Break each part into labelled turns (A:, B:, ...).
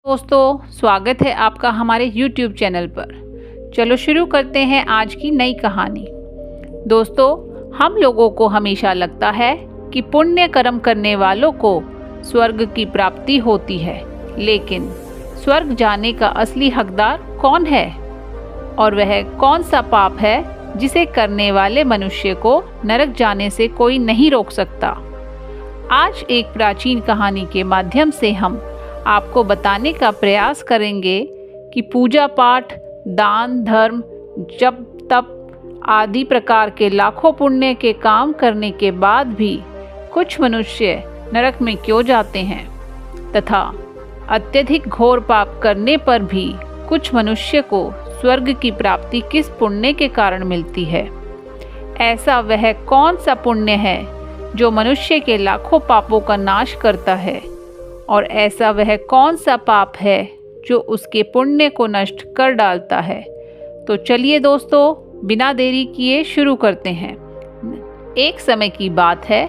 A: दोस्तों, स्वागत है आपका हमारे YouTube चैनल पर। चलो शुरू करते हैं आज की नई कहानी। दोस्तों, हम लोगों को हमेशा लगता है कि पुण्य कर्म करने वालों को स्वर्ग की प्राप्ति होती है, लेकिन स्वर्ग जाने का असली हकदार कौन है? और वह कौन सा पाप है जिसे करने वाले मनुष्य को नरक जाने से कोई नहीं रोक सकता? आज एक प्राचीन कहानी के माध्यम से हम आपको बताने का प्रयास करेंगे कि पूजा पाठ, दान, धर्म, जप, तप आदि प्रकार के लाखों पुण्य के काम करने के बाद भी कुछ मनुष्य नरक में क्यों जाते हैं, तथा अत्यधिक घोर पाप करने पर भी कुछ मनुष्य को स्वर्ग की प्राप्ति किस पुण्य के कारण मिलती है। ऐसा वह कौन सा पुण्य है जो मनुष्य के लाखों पापों का नाश करता है, और ऐसा वह कौन सा पाप है जो उसके पुण्य को नष्ट कर डालता है। तो चलिए दोस्तों, बिना देरी किए शुरू करते हैं। एक समय की बात है,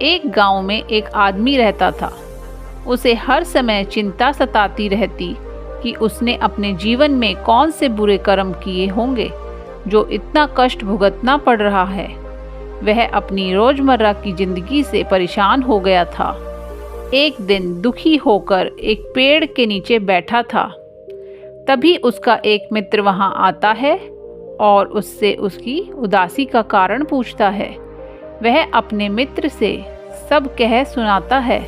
A: एक गांव में एक आदमी रहता था। उसे हर समय चिंता सताती रहती कि उसने अपने जीवन में कौन से बुरे कर्म किए होंगे जो इतना कष्ट भुगतना पड़ रहा है। वह अपनी रोजमर्रा की जिंदगी से परेशान हो गया था। एक दिन दुखी होकर एक पेड़ के नीचे बैठा था। तभी उसका एक मित्र वहां आता है और उससे उसकी उदासी का कारण पूछता है। वह अपने मित्र से सब कह सुनाता है।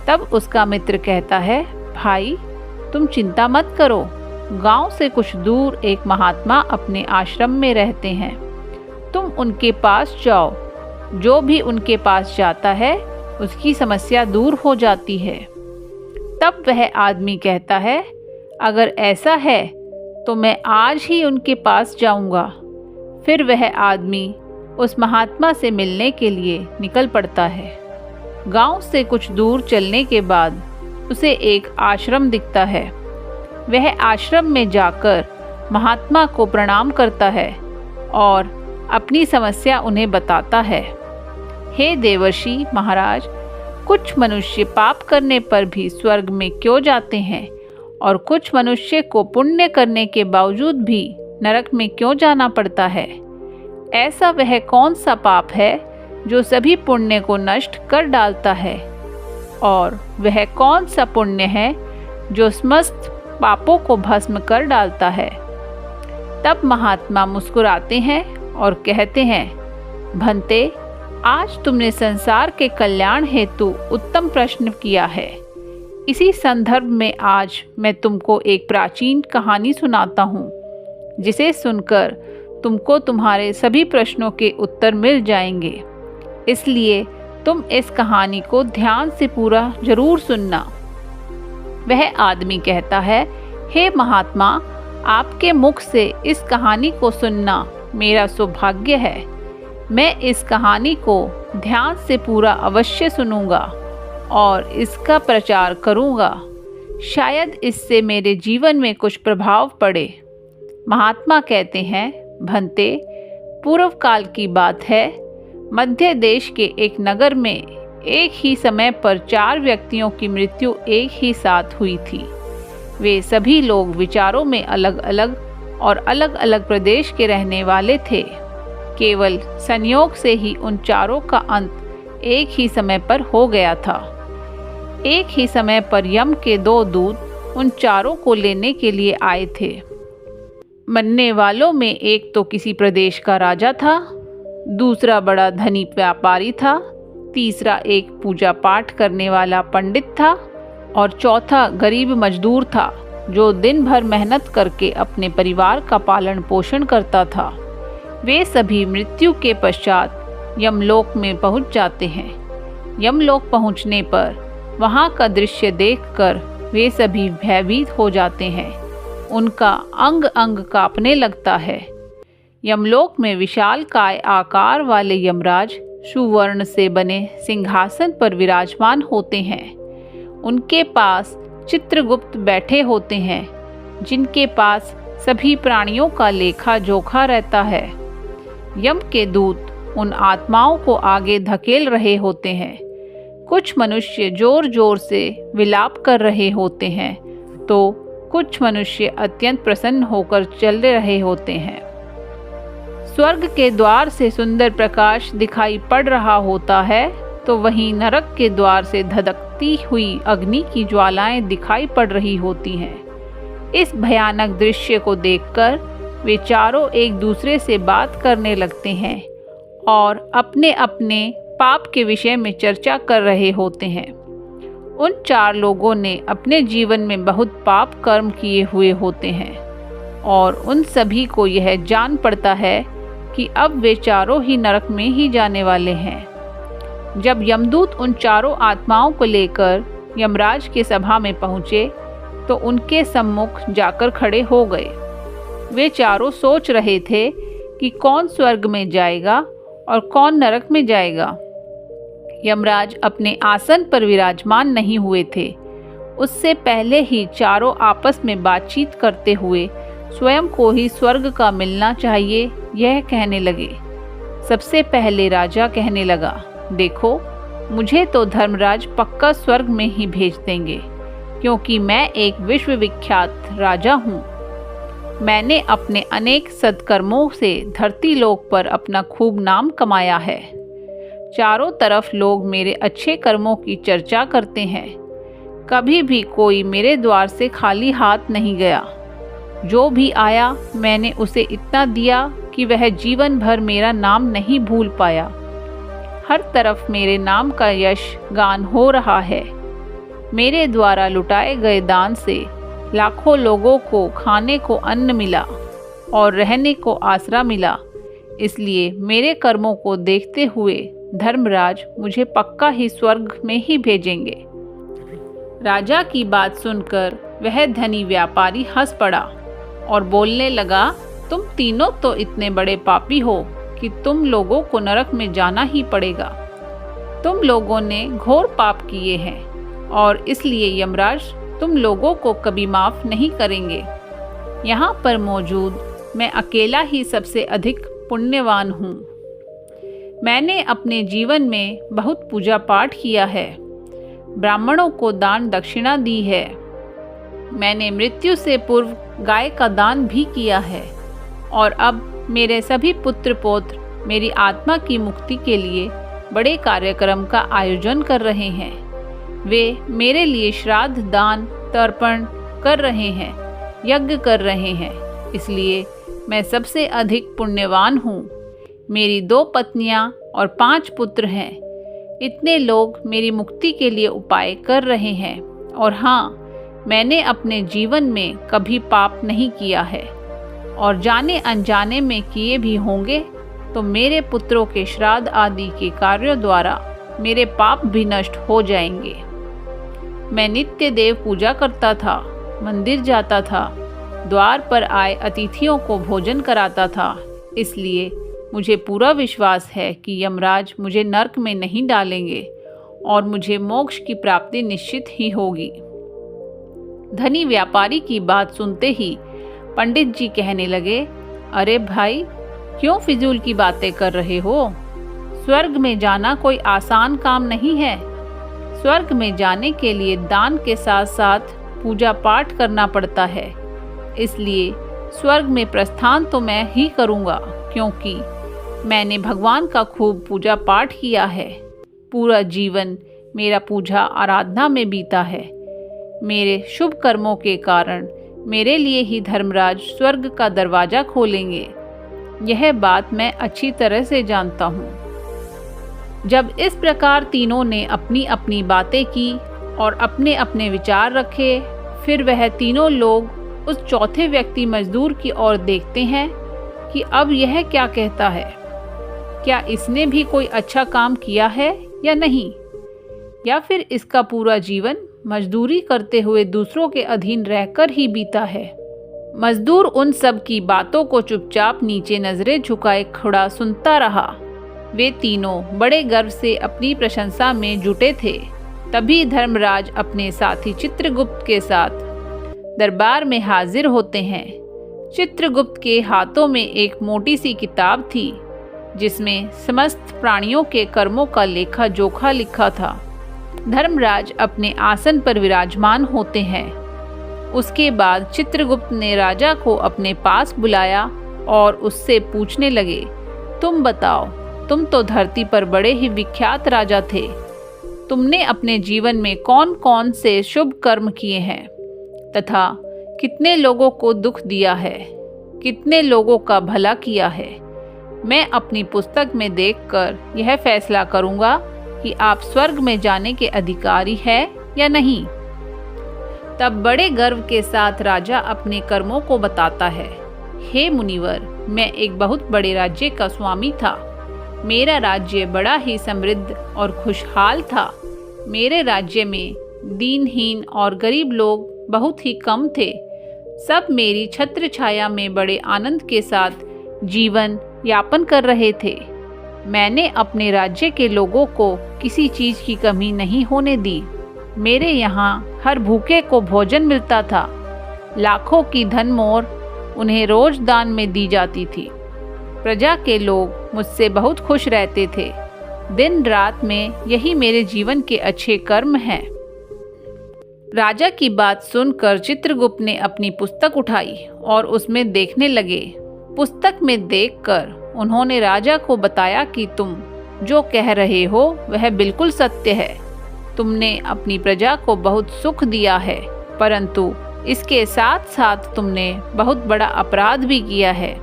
A: तब उसका मित्र कहता है, भाई तुम चिंता मत करो, गांव से कुछ दूर एक महात्मा अपने आश्रम में रहते हैं, तुम उनके पास जाओ। जो भी उनके पास जाता है उसकी समस्या दूर हो जाती है। तब वह आदमी कहता है, अगर ऐसा है तो मैं आज ही उनके पास जाऊंगा। फिर वह आदमी उस महात्मा से मिलने के लिए निकल पड़ता है। गांव से कुछ दूर चलने के बाद उसे एक आश्रम दिखता है। वह आश्रम में जाकर महात्मा को प्रणाम करता है और अपनी समस्या उन्हें बताता है। हे देवर्षि महाराज, कुछ मनुष्य पाप करने पर भी स्वर्ग में क्यों जाते हैं, और कुछ मनुष्य को पुण्य करने के बावजूद भी नरक में क्यों जाना पड़ता है? ऐसा वह कौन सा पाप है जो सभी पुण्य को नष्ट कर डालता है, और वह कौन सा पुण्य है जो समस्त पापों को भस्म कर डालता है? तब महात्मा मुस्कुराते हैं और कहते हैं, भंते, आज तुमने संसार के कल्याण हेतु उत्तम प्रश्न किया है। इसी संदर्भ में आज मैं तुमको एक प्राचीन कहानी सुनाता हूँ, जिसे सुनकर तुमको तुम्हारे सभी प्रश्नों के उत्तर मिल जाएंगे। इसलिए तुम इस कहानी को ध्यान से पूरा जरूर सुनना। वह आदमी कहता है, हे महात्मा, आपके मुख से इस कहानी को सुनना मेरा सौभाग्य है। मैं इस कहानी को ध्यान से पूरा अवश्य सुनूंगा और इसका प्रचार करूंगा। शायद इससे मेरे जीवन में कुछ प्रभाव पड़े। महात्मा कहते हैं, भंते, पूर्व काल की बात है। मध्य देश के एक नगर में एक ही समय पर 4 व्यक्तियों की मृत्यु एक ही साथ हुई थी। वे सभी लोग विचारों में अलग अलग और अलग अलग प्रदेश के रहने वाले थे। केवल संयोग से ही उन चारों का अंत एक ही समय पर हो गया था। एक ही समय पर यम के 2 दूत उन चारों को लेने के लिए आए थे। मरने वालों में एक तो किसी प्रदेश का राजा था, दूसरा बड़ा धनी व्यापारी था, तीसरा एक पूजा पाठ करने वाला पंडित था, और चौथा गरीब मजदूर था जो दिन भर मेहनत करके अपने परिवार का पालन पोषण करता था। वे सभी मृत्यु के पश्चात यमलोक में पहुंच जाते हैं। यमलोक पहुंचने पर वहां का दृश्य देखकर वे सभी भयभीत हो जाते हैं। उनका अंग अंग कांपने लगता है। यमलोक में विशालकाय आकार वाले यमराज सुवर्ण से बने सिंहासन पर विराजमान होते हैं। उनके पास चित्रगुप्त बैठे होते हैं, जिनके पास सभी प्राणियों का लेखा जोखा रहता है। यम के दूत उन आत्माओं को आगे धकेल रहे होते हैं। कुछ मनुष्य जोर जोर से विलाप कर रहे होते हैं, तो कुछ मनुष्य अत्यंत प्रसन्न होकर चल रहे होते हैं। स्वर्ग के द्वार से सुंदर प्रकाश दिखाई पड़ रहा होता है, तो वहीं नरक के द्वार से धधकती हुई अग्नि की ज्वालाएं दिखाई पड़ रही होती हैं। इस भयानक दृश्य को देखकर वे चारों एक दूसरे से बात करने लगते हैं और अपने अपने पाप के विषय में चर्चा कर रहे होते हैं। उन 4 लोगों ने अपने जीवन में बहुत पाप कर्म किए हुए होते हैं और उन सभी को यह जान पड़ता है कि अब वे चारों ही नरक में ही जाने वाले हैं। जब यमदूत उन चारों आत्माओं को लेकर यमराज के सभा में पहुँचे तो उनके सम्मुख जाकर खड़े हो गए। वे चारों सोच रहे थे कि कौन स्वर्ग में जाएगा और कौन नरक में जाएगा। यमराज अपने आसन पर विराजमान नहीं हुए थे। उससे पहले ही चारों आपस में बातचीत करते हुए स्वयं को ही स्वर्ग का मिलना चाहिए यह कहने लगे। सबसे पहले राजा कहने लगा, देखो, मुझे तो धर्मराज पक्का स्वर्ग में ही भेज देंगे, क्योंकि मैं एक विश्वविख्यात राजा हूँ। मैंने अपने अनेक सत्कर्मों से धरती लोक पर अपना खूब नाम कमाया है। चारों तरफ लोग मेरे अच्छे कर्मों की चर्चा करते हैं। कभी भी कोई मेरे द्वार से खाली हाथ नहीं गया। जो भी आया मैंने उसे इतना दिया कि वह जीवन भर मेरा नाम नहीं भूल पाया। हर तरफ मेरे नाम का यश गान हो रहा है। मेरे द्वारा लुटाए गए दान से लाखों लोगों को खाने को अन्न मिला और रहने को आसरा मिला। इसलिए मेरे कर्मों को देखते हुए धर्मराज मुझे पक्का ही स्वर्ग में ही भेजेंगे। राजा की बात सुनकर वह धनी व्यापारी हंस पड़ा और बोलने लगा, तुम तीनों तो इतने बड़े पापी हो कि तुम लोगों को नरक में जाना ही पड़ेगा। तुम लोगों ने घोर पाप किए हैं और इसलिए यमराज तुम लोगों को कभी माफ नहीं करेंगे। यहाँ पर मौजूद मैं अकेला ही सबसे अधिक पुण्यवान हूँ। मैंने अपने जीवन में बहुत पूजा पाठ किया है, ब्राह्मणों को दान दक्षिणा दी है। मैंने मृत्यु से पूर्व गाय का दान भी किया है और अब मेरे सभी पुत्र पौत्र मेरी आत्मा की मुक्ति के लिए बड़े कार्यक्रम का आयोजन कर रहे हैं। वे मेरे लिए श्राद्ध, दान, तर्पण कर रहे हैं, यज्ञ कर रहे हैं। इसलिए मैं सबसे अधिक पुण्यवान हूँ। मेरी 2 पत्नियाँ और 5 पुत्र हैं। इतने लोग मेरी मुक्ति के लिए उपाय कर रहे हैं। और हाँ, मैंने अपने जीवन में कभी पाप नहीं किया है और जाने अनजाने में किए भी होंगे तो मेरे पुत्रों के श्राद्ध आदि के कार्यों द्वारा मेरे पाप भी नष्ट हो जाएंगे। मैं नित्य देव पूजा करता था, मंदिर जाता था, द्वार पर आए अतिथियों को भोजन कराता था। इसलिए मुझे पूरा विश्वास है कि यमराज मुझे नरक में नहीं डालेंगे और मुझे मोक्ष की प्राप्ति निश्चित ही होगी। धनी व्यापारी की बात सुनते ही पंडित जी कहने लगे, अरे भाई, क्यों फिजूल की बातें कर रहे हो? स्वर्ग में जाना कोई आसान काम नहीं है। स्वर्ग में जाने के लिए दान के साथ साथ पूजा पाठ करना पड़ता है। इसलिए स्वर्ग में प्रस्थान तो मैं ही करूँगा, क्योंकि मैंने भगवान का खूब पूजा पाठ किया है। पूरा जीवन मेरा पूजा आराधना में बीता है। मेरे शुभ कर्मों के कारण मेरे लिए ही धर्मराज स्वर्ग का दरवाज़ा खोलेंगे। यह बात मैं अच्छी तरह से जानता हूँ। जब इस प्रकार तीनों ने अपनी अपनी बातें की और अपने अपने विचार रखे, फिर वह तीनों लोग उस चौथे व्यक्ति मजदूर की ओर देखते हैं कि अब यह क्या कहता है। क्या इसने भी कोई अच्छा काम किया है या नहीं, या फिर इसका पूरा जीवन मजदूरी करते हुए दूसरों के अधीन रहकर ही बीता है। मजदूर उन सब की बातों को चुपचाप नीचे नजरें झुकाए खड़ा सुनता रहा। वे तीनों बड़े गर्व से अपनी प्रशंसा में जुटे थे। तभी धर्मराज अपने साथी चित्रगुप्त के साथ दरबार में हाजिर होते हैं। चित्रगुप्त के हाथों में एक मोटी सी किताब थी, जिसमें समस्त प्राणियों के कर्मों का लेखा जोखा लिखा था। धर्मराज अपने आसन पर विराजमान होते हैं। उसके बाद चित्रगुप्त ने राजा को अपने पास बुलाया और उससे पूछने लगे, तुम बताओ, तुम तो धरती पर बड़े ही विख्यात राजा थे। तुमने अपने जीवन में कौन कौन से शुभ कर्म किए हैं तथा कितने लोगों को दुख दिया है, कितने लोगों का भला किया है। मैं अपनी पुस्तक में देखकर यह फैसला करूंगा कि आप स्वर्ग में जाने के अधिकारी हैं या नहीं। तब बड़े गर्व के साथ राजा अपने कर्मों को बताता है। हे मुनिवर, मैं एक बहुत बड़े राज्य का स्वामी था। मेरा राज्य बड़ा ही समृद्ध और खुशहाल था। मेरे राज्य में दीनहीन और गरीब लोग बहुत ही कम थे। सब मेरी छत्र छाया में बड़े आनंद के साथ जीवन यापन कर रहे थे। मैंने अपने राज्य के लोगों को किसी चीज़ की कमी नहीं होने दी। मेरे यहाँ हर भूखे को भोजन मिलता था। लाखों की धन मोर उन्हें रोज दान में दी जाती थी। प्रजा के लोग मुझसे बहुत खुश रहते थे। दिन रात में यही मेरे जीवन के अच्छे कर्म हैं। राजा की बात सुनकर चित्रगुप्त ने अपनी पुस्तक उठाई और उसमें देखने लगे। पुस्तक में देखकर उन्होंने राजा को बताया कि तुम जो कह रहे हो वह बिल्कुल सत्य है। तुमने अपनी प्रजा को बहुत सुख दिया है, परंतु इसके साथ साथ तुमने बहुत बड़ा अपराध भी किया है।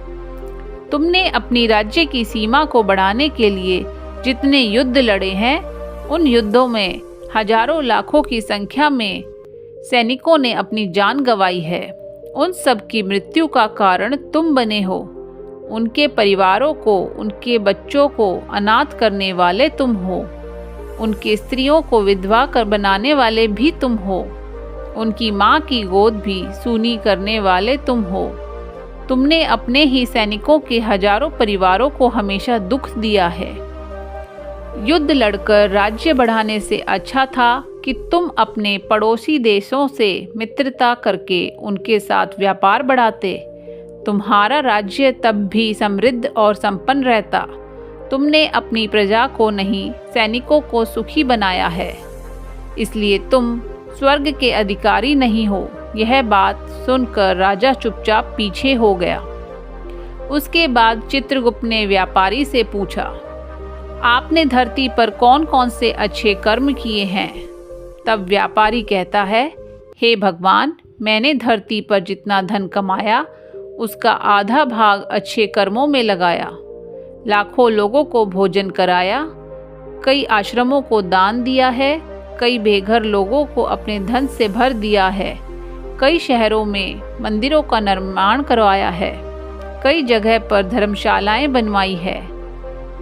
A: तुमने अपनी राज्य की सीमा को बढ़ाने के लिए जितने युद्ध लड़े हैं, उन युद्धों में हजारों लाखों की संख्या में सैनिकों ने अपनी जान गंवाई है। उन सब की मृत्यु का कारण तुम बने हो। उनके परिवारों को, उनके बच्चों को अनाथ करने वाले तुम हो। उनकी स्त्रियों को विधवा कर बनाने वाले भी तुम हो। उनकी माँ की गोद भी सूनी करने वाले तुम हो। तुमने अपने ही सैनिकों के हजारों परिवारों को हमेशा दुख दिया है। युद्ध लड़कर राज्य बढ़ाने से अच्छा था कि तुम अपने पड़ोसी देशों से मित्रता करके उनके साथ व्यापार बढ़ाते। तुम्हारा राज्य तब भी समृद्ध और संपन्न रहता। तुमने अपनी प्रजा को नहीं, सैनिकों को सुखी बनाया है। इसलिए तुम स्वर्ग के अधिकारी नहीं हो। यह बात सुनकर राजा चुपचाप पीछे हो गया। उसके बाद चित्रगुप्त ने व्यापारी से पूछा, आपने धरती पर कौन कौन से अच्छे कर्म किए हैं? तब व्यापारी कहता है, हे भगवान, मैंने धरती पर जितना धन कमाया उसका आधा भाग अच्छे कर्मों में लगाया। लाखों लोगों को भोजन कराया, कई आश्रमों को दान दिया है, कई बेघर लोगों को अपने धन से भर दिया है, कई शहरों में मंदिरों का निर्माण करवाया है, कई जगह पर धर्मशालाएं बनवाई है,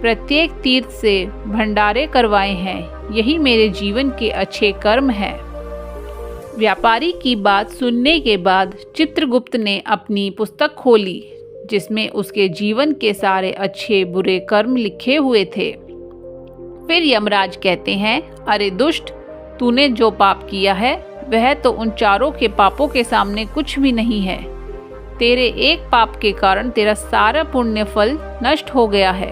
A: प्रत्येक तीर्थ से भंडारे करवाए हैं। यही मेरे जीवन के अच्छे कर्म हैं। व्यापारी की बात सुनने के बाद चित्रगुप्त ने अपनी पुस्तक खोली, जिसमें उसके जीवन के सारे अच्छे बुरे कर्म लिखे हुए थे। फिर यमराज कहते हैं, अरे दुष्ट, तूने जो पाप किया है वह तो उन चारों के पापों के सामने कुछ भी नहीं है। तेरे एक पाप के कारण तेरा सारा पुण्य फल नष्ट हो गया है।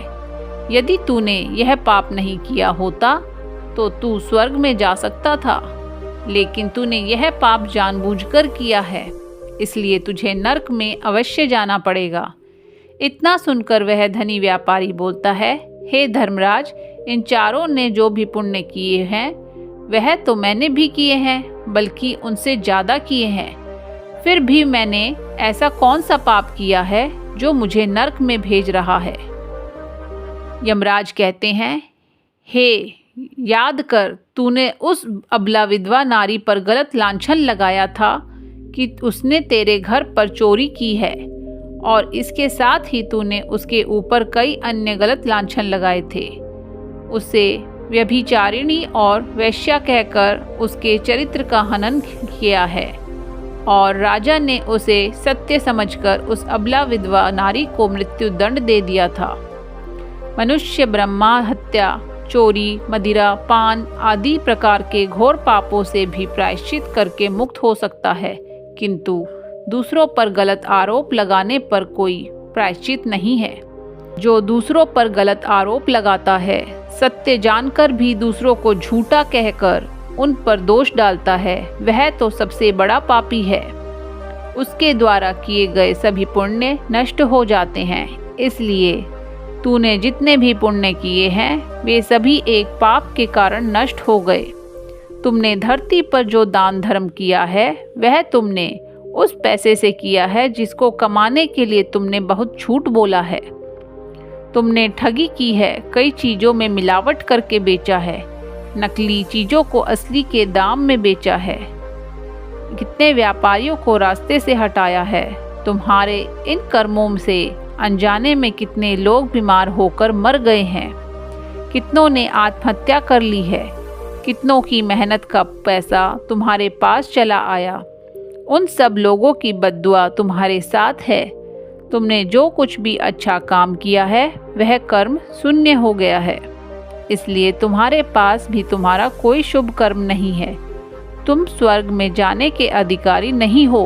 A: यदि तूने यह पाप नहीं किया होता तो तू स्वर्ग में जा सकता था, लेकिन तूने यह पाप जानबूझकर किया है, इसलिए तुझे नरक में अवश्य जाना पड़ेगा। इतना सुनकर वह धनी व्यापारी बोलता है, हे धर्मराज, इन चारों ने जो भी पुण्य किए हैं वह तो मैंने भी किए हैं, बल्कि उनसे ज़्यादा किए हैं। फिर भी मैंने ऐसा कौन सा पाप किया है जो मुझे नरक में भेज रहा है? यमराज कहते हैं, हे, याद कर, तूने उस अबला विधवा नारी पर गलत लांछन लगाया था कि उसने तेरे घर पर चोरी की है, और इसके साथ ही तूने उसके ऊपर कई अन्य गलत लांछन लगाए थे। उसे व्यभिचारिणी और वैश्या कहकर उसके चरित्र का हनन किया है, और राजा ने उसे सत्य समझकर उस अबला विधवा नारी को मृत्यु दंड दे दिया था। मनुष्य ब्रह्मा हत्या, चोरी, मदिरा, पान आदि प्रकार के घोर पापों से भी प्रायश्चित करके मुक्त हो सकता है, किंतु दूसरों पर गलत आरोप लगाने पर कोई प्रायश्चित नहीं है। जो दूसरों पर गलत आरोप लगाता है, सत्य जानकर भी दूसरों को झूठा कहकर उन पर दोष डालता है, वह तो सबसे बड़ा पापी है। उसके द्वारा किए गए सभी पुण्य नष्ट हो जाते हैं। इसलिए तूने जितने भी पुण्य किए हैं वे सभी एक पाप के कारण नष्ट हो गए। तुमने धरती पर जो दान धर्म किया है वह तुमने उस पैसे से किया है जिसको कमाने के लिए तुमने बहुत झूठ बोला है। तुमने ठगी की है, कई चीज़ों में मिलावट करके बेचा है, नकली चीज़ों को असली के दाम में बेचा है, कितने व्यापारियों को रास्ते से हटाया है। तुम्हारे इन कर्मों से अनजाने में कितने लोग बीमार होकर मर गए हैं, कितनों ने आत्महत्या कर ली है, कितनों की मेहनत का पैसा तुम्हारे पास चला आया। उन सब लोगों की बद्दुआ तुम्हारे साथ है। तुमने जो कुछ भी अच्छा काम किया है वह कर्म शून्य हो गया है, इसलिए तुम्हारे पास भी तुम्हारा कोई शुभ कर्म नहीं है। तुम स्वर्ग में जाने के अधिकारी नहीं हो।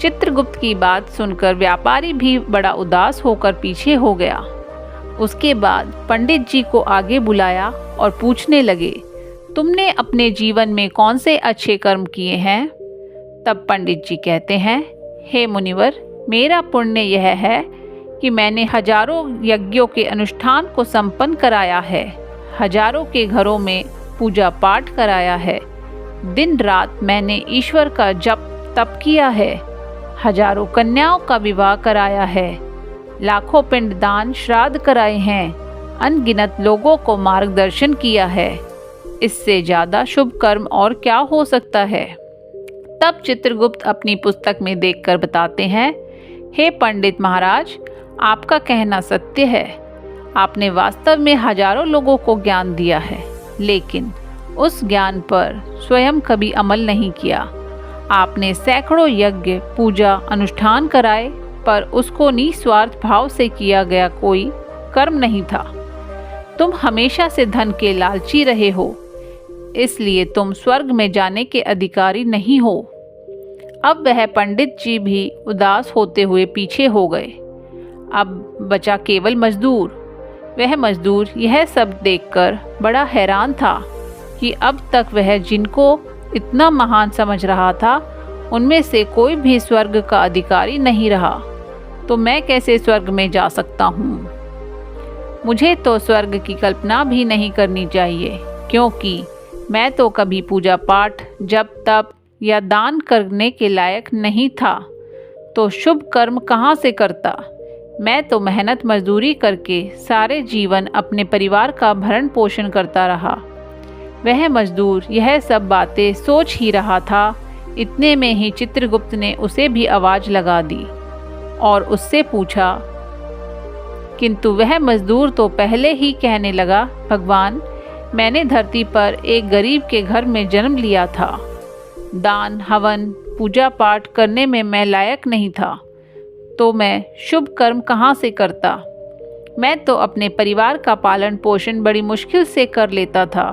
A: चित्रगुप्त की बात सुनकर व्यापारी भी बड़ा उदास होकर पीछे हो गया। उसके बाद पंडित जी को आगे बुलाया और पूछने लगे, तुमने अपने जीवन में कौन से अच्छे कर्म किए हैं? तब पंडित जी कहते हैं, हे मुनिवर, मेरा पुण्य यह है कि मैंने हजारों यज्ञों के अनुष्ठान को संपन्न कराया है, हजारों के घरों में पूजा पाठ कराया है, दिन रात मैंने ईश्वर का जप तप किया है, हजारों कन्याओं का विवाह कराया है, लाखों पिंडदान श्राद्ध कराए हैं, अनगिनत लोगों को मार्गदर्शन किया है। इससे ज़्यादा शुभ कर्म और क्या हो सकता है? तब चित्रगुप्त अपनी पुस्तक में देखकर बताते हैं, हे पंडित महाराज, आपका कहना सत्य है। आपने वास्तव में हजारों लोगों को ज्ञान दिया है, लेकिन उस ज्ञान पर स्वयं कभी अमल नहीं किया। आपने सैकड़ों यज्ञ पूजा अनुष्ठान कराए, पर उसको निस्वार्थ भाव से किया गया कोई कर्म नहीं था। तुम हमेशा से धन के लालची रहे हो, इसलिए तुम स्वर्ग में जाने के अधिकारी नहीं हो। अब वह पंडित जी भी उदास होते हुए पीछे हो गए। अब बचा केवल मजदूर। वह मजदूर यह सब देखकर बड़ा हैरान था कि अब तक वह जिनको इतना महान समझ रहा था उनमें से कोई भी स्वर्ग का अधिकारी नहीं रहा। तो मैं कैसे स्वर्ग में जा सकता हूँ? मुझे तो स्वर्ग की कल्पना भी नहीं करनी चाहिए, क्योंकि मैं तो कभी पूजा पाठ जप तप या दान करने के लायक नहीं था। तो शुभ कर्म कहाँ से करता? मैं तो मेहनत मजदूरी करके सारे जीवन अपने परिवार का भरण पोषण करता रहा। वह मजदूर यह सब बातें सोच ही रहा था, इतने में ही चित्रगुप्त ने उसे भी आवाज़ लगा दी और उससे पूछा, किंतु वह मजदूर तो पहले ही कहने लगा, भगवान, मैंने धरती पर एक गरीब के घर में जन्म लिया था। दान हवन पूजा पाठ करने में मैं लायक नहीं था, तो मैं शुभ कर्म कहाँ से करता? मैं तो अपने परिवार का पालन पोषण बड़ी मुश्किल से कर लेता था।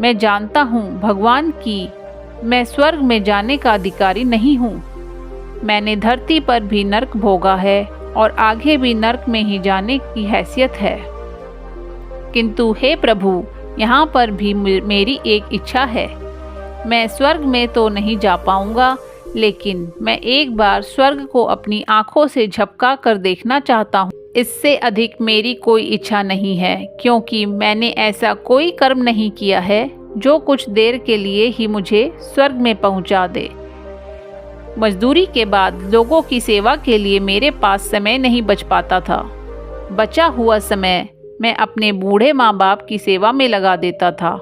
A: मैं जानता हूँ भगवान कि मैं स्वर्ग में जाने का अधिकारी नहीं हूँ। मैंने धरती पर भी नर्क भोगा है और आगे भी नर्क में ही जाने की हैसियत है। किंतु हे प्रभु, यहाँ पर भी मेरी एक इच्छा है। मैं स्वर्ग में तो नहीं जा पाऊँगा, लेकिन मैं एक बार स्वर्ग को अपनी आँखों से झपका कर देखना चाहता हूँ। इससे अधिक मेरी कोई इच्छा नहीं है, क्योंकि मैंने ऐसा कोई कर्म नहीं किया है जो कुछ देर के लिए ही मुझे स्वर्ग में पहुँचा दे। मजदूरी के बाद लोगों की सेवा के लिए मेरे पास समय नहीं बच पाता था। बचा हुआ समय मैं अपने बूढ़े माँ बाप की सेवा में लगा देता था।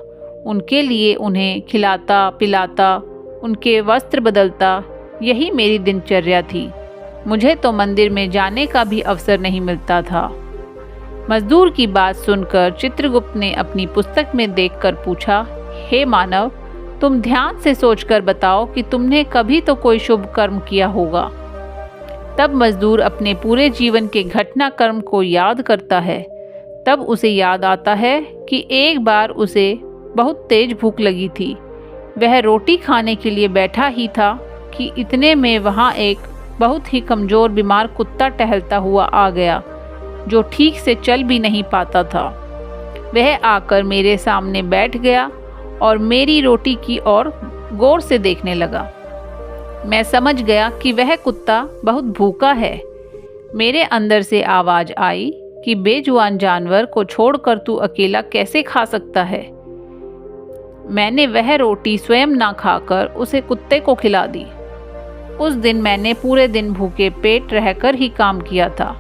A: उनके लिए उन्हें खिलाता पिलाता, उनके वस्त्र बदलता, यही मेरी दिनचर्या थी। मुझे तो मंदिर में जाने का भी अवसर नहीं मिलता था। मजदूर की बात सुनकर चित्रगुप्त ने अपनी पुस्तक में देखकर पूछा, हे मानव, तुम ध्यान से सोचकर बताओ कि तुमने कभी तो कोई शुभ कर्म किया होगा। तब मजदूर अपने पूरे जीवन के घटनाक्रम को याद करता है। तब उसे याद आता है कि एक बार उसे बहुत तेज भूख लगी थी। वह रोटी खाने के लिए बैठा ही था कि इतने में वहाँ एक बहुत ही कमज़ोर बीमार कुत्ता टहलता हुआ आ गया, जो ठीक से चल भी नहीं पाता था। वह आकर मेरे सामने बैठ गया और मेरी रोटी की ओर गौर से देखने लगा। मैं समझ गया कि वह कुत्ता बहुत भूखा है। मेरे अंदर से आवाज़ आई कि बेजुबान जानवर को छोड़कर तू अकेला कैसे खा सकता है। मैंने वह रोटी स्वयं ना खाकर उसे कुत्ते को खिला दी। उस दिन मैंने पूरे दिन भूखे पेट रहकर ही काम किया था।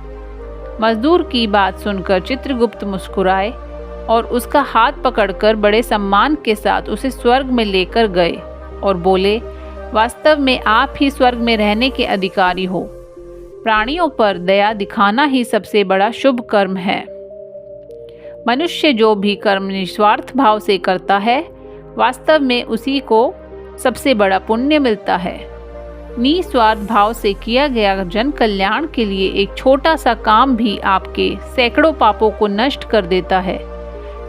A: मजदूर की बात सुनकर चित्रगुप्त मुस्कुराए और उसका हाथ पकड़कर बड़े सम्मान के साथ उसे स्वर्ग में लेकर गए और बोले, वास्तव में आप ही स्वर्ग में रहने के अधिकारी हो। प्राणियों पर दया दिखाना ही सबसे बड़ा शुभ कर्म है। मनुष्य जो भी कर्म निस्वार्थ भाव से करता है, वास्तव में उसी को सबसे बड़ा पुण्य मिलता है। निस्वार्थ भाव से किया गया जन कल्याण के लिए एक छोटा सा काम भी आपके सैकड़ों पापों को नष्ट कर देता है।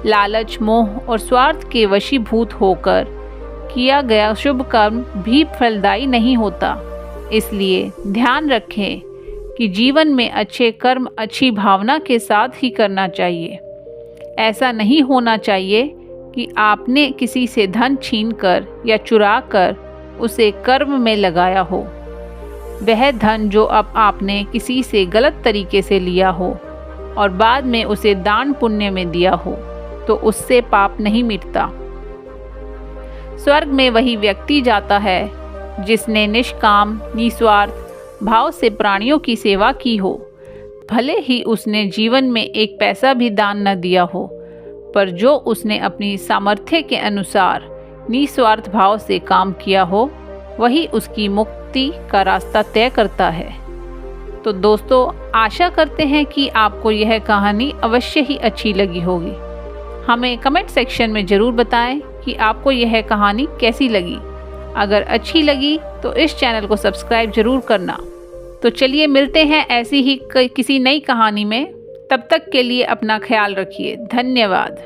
A: लालच, मोह और स्वार्थ के वशीभूत होकर किया गया शुभ कर्म भी फलदायी नहीं होता। इसलिए ध्यान रखें कि जीवन में अच्छे कर्म अच्छी भावना के साथ ही करना चाहिए। ऐसा नहीं होना चाहिए कि आपने किसी से धन छीनकर या चुरा कर उसे कर्म में लगाया हो। वह धन जो अब आपने किसी से गलत तरीके से लिया हो और बाद में उसे दान पुण्य में दिया हो, तो उससे पाप नहीं मिटता। स्वर्ग में वही व्यक्ति जाता है जिसने निष्काम निस्वार्थ भाव से प्राणियों की सेवा की हो। भले ही उसने जीवन में एक पैसा भी दान न दिया हो, पर जो उसने अपनी सामर्थ्य के अनुसार निस्वार्थ भाव से काम किया हो, वही उसकी मुक्ति का रास्ता तय करता है। तो दोस्तों, आशा करते हैं कि आपको यह कहानी अवश्य ही अच्छी लगी होगी। हमें कमेंट सेक्शन में ज़रूर बताएं कि आपको यह कहानी कैसी लगी। अगर अच्छी लगी तो इस चैनल को सब्सक्राइब ज़रूर करना। तो चलिए मिलते हैं ऐसी ही किसी नई कहानी में। तब तक के लिए अपना ख्याल रखिए। धन्यवाद।